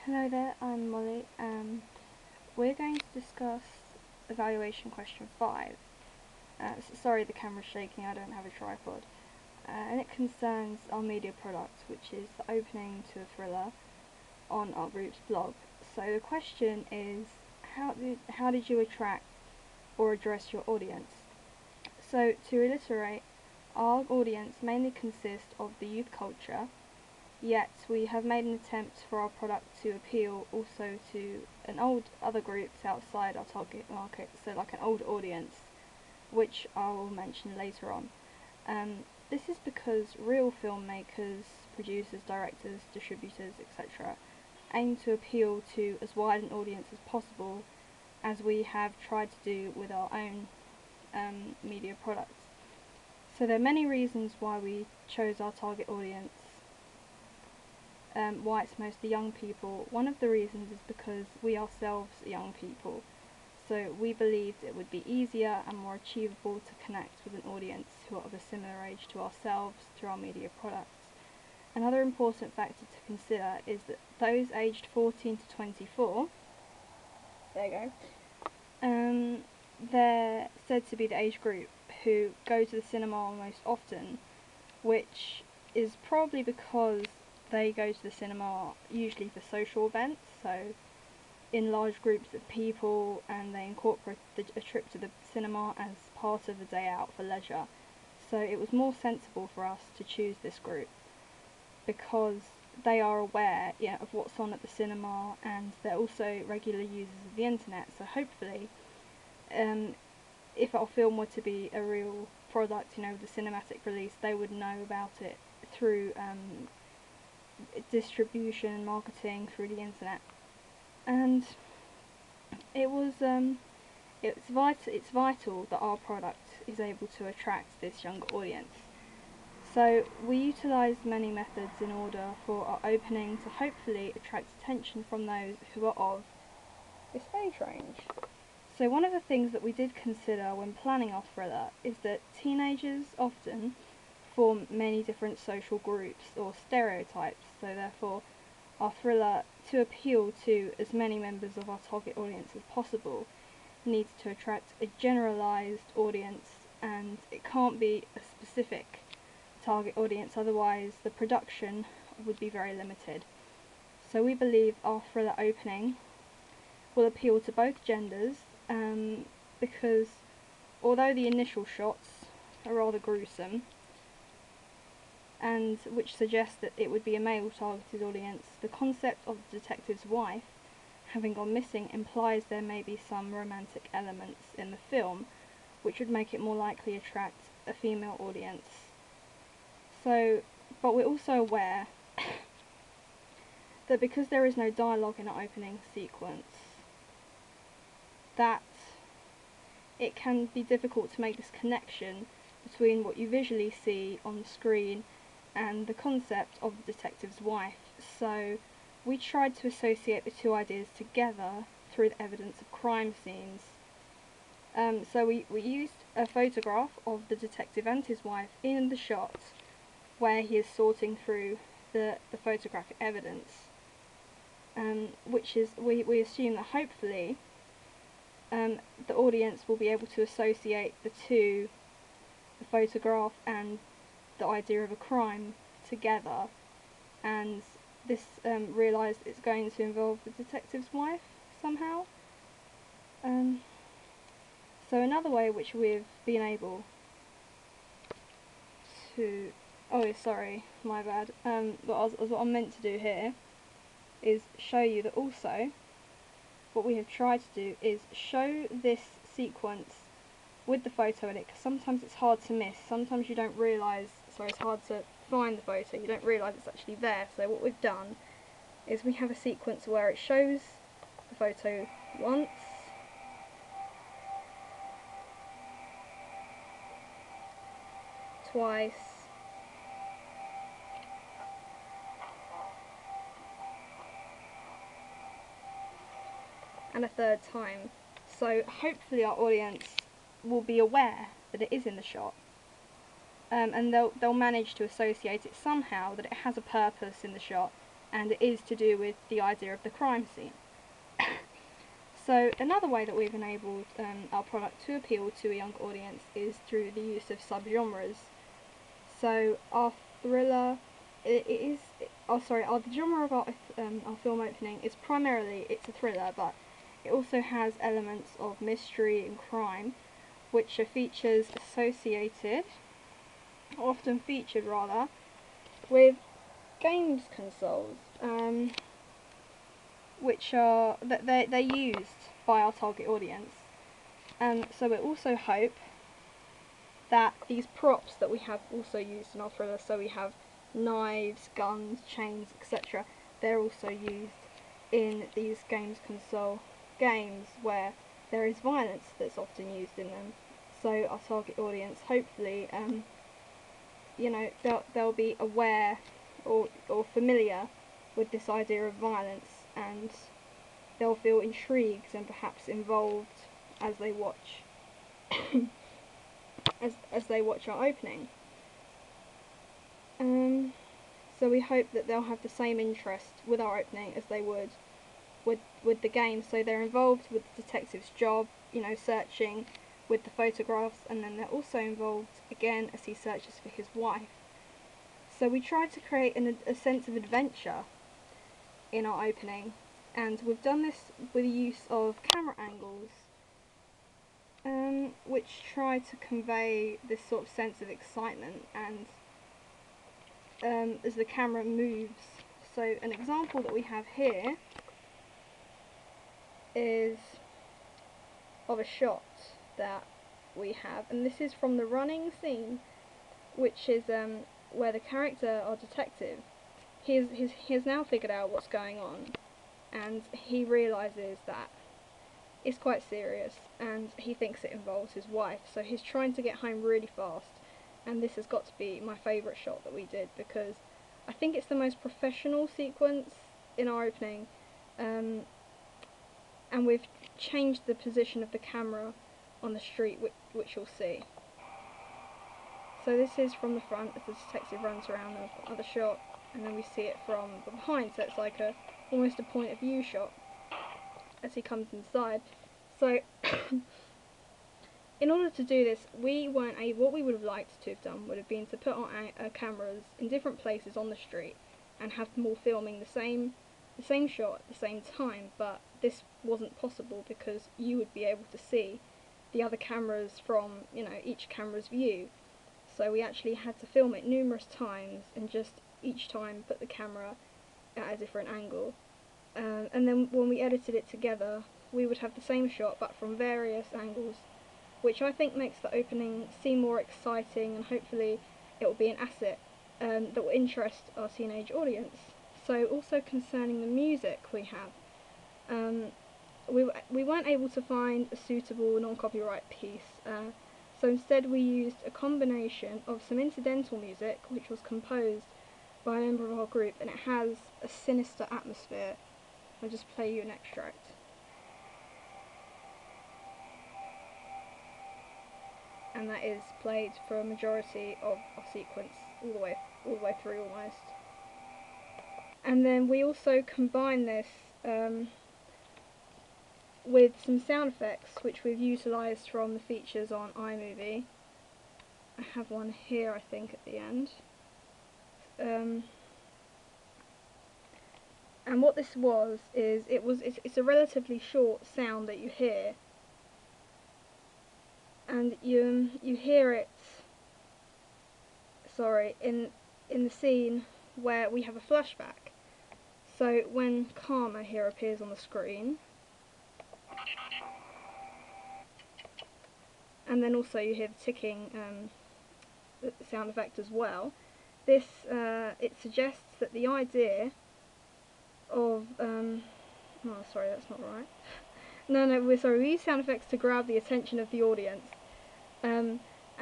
Hello there, I'm Molly. We're going to discuss evaluation question 5. Sorry the camera's shaking, I don't have a tripod. And it concerns our media product, which is the opening to a thriller on our group's blog. So the question is, how did you attract or address your audience? So to reiterate, our audience mainly consists of the youth culture, yet we have made an attempt for our product to appeal also to other groups outside our target market, so like an older audience, which I will mention later on. This is because real filmmakers, producers, directors, distributors, etc. aim to appeal to as wide an audience as possible, as we have tried to do with our own media products. So there are many reasons why we chose our target audience, why it's mostly young people. One of the reasons is because we ourselves are young people, so we believed it would be easier and more achievable to connect with an audience who are of a similar age to ourselves through our media products. Another important factor to consider is that those aged 14 to 24, there you go, they're said to be the age group who go to the cinema most often, which is probably because they go to the cinema usually for social events, so in large groups of people, and they incorporate a trip to the cinema as part of a day out for leisure. So it was more sensible for us to choose this group because they are aware of what's on at the cinema, and they're also regular users of the internet, so hopefully if our film were to be a real product, with a cinematic release, they would know about it through distribution and marketing through the internet. And it's vital that our product is able to attract this younger audience. So we utilised many methods in order for our opening to hopefully attract attention from those who are of this age range. So one of the things that we did consider when planning our thriller is that teenagers often form many different social groups or stereotypes, so therefore our thriller, to appeal to as many members of our target audience as possible, needs to attract a generalised audience, and it can't be a specific target audience, otherwise the production would be very limited. So we believe our thriller opening will appeal to both genders, because although the initial shots are rather gruesome, and which suggests that it would be a male targeted audience, the concept of the detective's wife having gone missing implies there may be some romantic elements in the film, which would make it more likely attract a female audience. So, but we're also aware that because there is no dialogue in our opening sequence, that it can be difficult to make this connection between what you visually see on the screen and the concept of the detective's wife. So we tried to associate the two ideas together through the evidence of crime scenes. So we used a photograph of the detective and his wife in the shot where he is sorting through the photographic evidence, which is, we assume that hopefully the audience will be able to associate the two, the photograph and the idea of a crime, together, and this realised it's going to involve the detective's wife somehow. So another way which we've been able to, sorry, my bad, what I'm meant to do here is show you that also what we have tried to do is show this sequence with the photo in it, because sometimes it's hard to miss, sometimes you don't realise, it's hard to find the photo, you don't realise it's actually there. So what we've done is we have a sequence where it shows the photo once, twice, and a third time. So hopefully our audience will be aware that it is in the shot, and they'll manage to associate it somehow, that it has a purpose in the shot, and it is to do with the idea of the crime scene. So another way that we've enabled our product to appeal to a younger audience is through the use of subgenres. So our thriller, the genre of our film opening is primarily, it's a thriller, but it also has elements of mystery and crime, which are features associated, often featured rather, with games consoles, which are that they're used by our target audience. And so we also hope that these props that we have also used in our thriller, so we have knives, guns, chains, etc., they're also used in these games console games where there is violence that's often used in them. So our target audience, hopefully, they'll be aware or familiar with this idea of violence, and they'll feel intrigued and perhaps involved as they watch as they watch our opening. So we hope that they'll have the same interest with our opening as they would with the game. So they're involved with the detective's job, searching with the photographs, and then they're also involved again as he searches for his wife. So we try to create a sense of adventure in our opening, and we've done this with the use of camera angles, which try to convey this sort of sense of excitement and as the camera moves. So an example that we have here is of a shot that we have, and this is from the running scene, which is where the character, our detective, he has now figured out what's going on, and he realises that it's quite serious, and he thinks it involves his wife, so he's trying to get home really fast. And this has got to be my favourite shot that we did, because I think it's the most professional sequence in our opening, and we've changed the position of the camera on the street, which you'll see. So this is from the front as the detective runs around the other shot, and then we see it from behind, so it's like almost a point of view shot as he comes inside. So in order to do this, what we would have liked to have done would have been to put our cameras in different places on the street and have them all filming the same shot at the same time, but this wasn't possible because you would be able to see the other cameras from each camera's view. So we actually had to film it numerous times and just each time put the camera at a different angle, and then when we edited it together we would have the same shot but from various angles, which I think makes the opening seem more exciting, and hopefully it will be an asset that will interest our teenage audience. So also concerning the music we have, we weren't able to find a suitable non-copyright piece, so instead we used a combination of some incidental music which was composed by a member of our group, and it has a sinister atmosphere. I'll just play you an extract. And that is played for a majority of our sequence, all the way through almost. And then we also combine this with some sound effects which we've utilised from the features on iMovie. I have one here, I think, at the end. And what this is it's a relatively short sound that you hear, and you hear it, in the scene where we have a flashback. So when Karma here appears on the screen, and then also you hear the ticking sound effect as well. This it suggests that the idea of oh sorry, that's not right. We use sound effects to grab the attention of the audience, and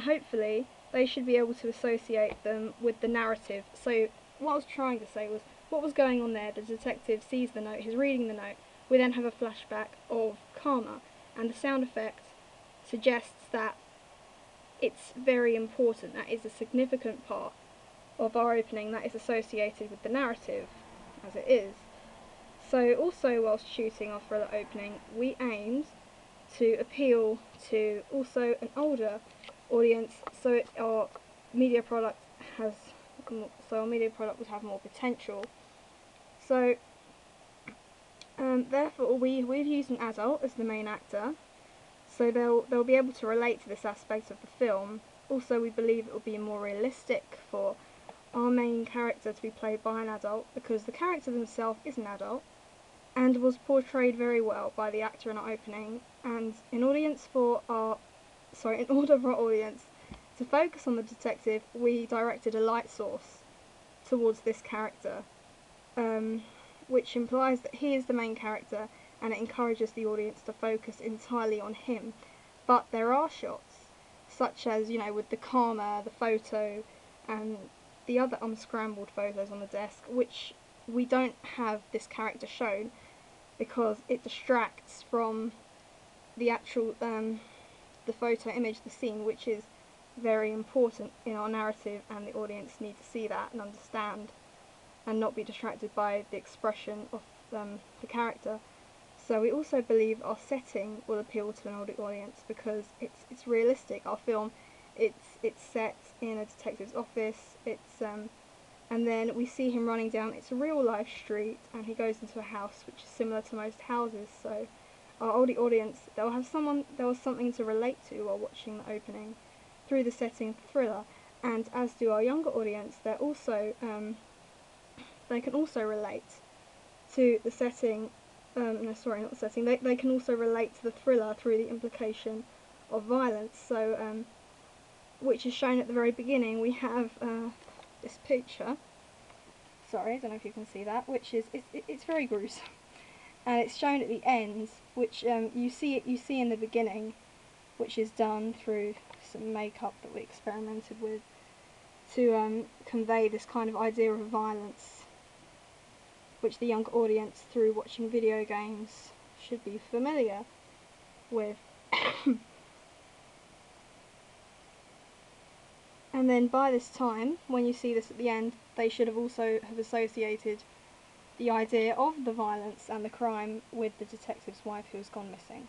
hopefully they should be able to associate them with the narrative. So what I was trying to say was, what was going on there, the detective sees the note, he's reading the note, we then have a flashback of Karma, and the sound effect suggests that it's very important, that is a significant part of our opening that is associated with the narrative. as it is. So also whilst shooting our thriller opening, we aimed to appeal to also an older audience, so our media product would have more potential. So therefore we've used an adult as the main actor, so they'll be able to relate to this aspect of the film. Also, we believe it will be more realistic for our main character to be played by an adult, because the character himself is an adult and was portrayed very well by the actor in our opening. And in order for our audience to focus on the detective, we directed a light source towards this character, which implies that he is the main character, and it encourages the audience to focus entirely on him. But there are shots, such as, with the camera, the photo, and the other unscrambled photos on the desk, which we don't have this character shown because it distracts from the actual the photo image, the scene, which is very important in our narrative, and the audience need to see that and understand and not be distracted by the expression of the character. So we also believe our setting will appeal to an older audience because it's realistic. Our film, it's set in a detective's office. And then we see him running down. It's a real life street, and he goes into a house which is similar to most houses. So our older audience, they'll have something to relate to while watching the opening through the setting of the thriller. And as do our younger audience, they can also relate to the setting. They can also relate to the thriller through the implication of violence. So, which is shown at the very beginning. We have this picture. Sorry, I don't know if you can see that. Which is it's very gruesome, and it's shown at the end, which you see in the beginning, which is done through some makeup that we experimented with to convey this kind of idea of violence, which the younger audience, through watching video games, should be familiar with. And then by this time, when you see this at the end, they should have also associated the idea of the violence and the crime with the detective's wife who has gone missing.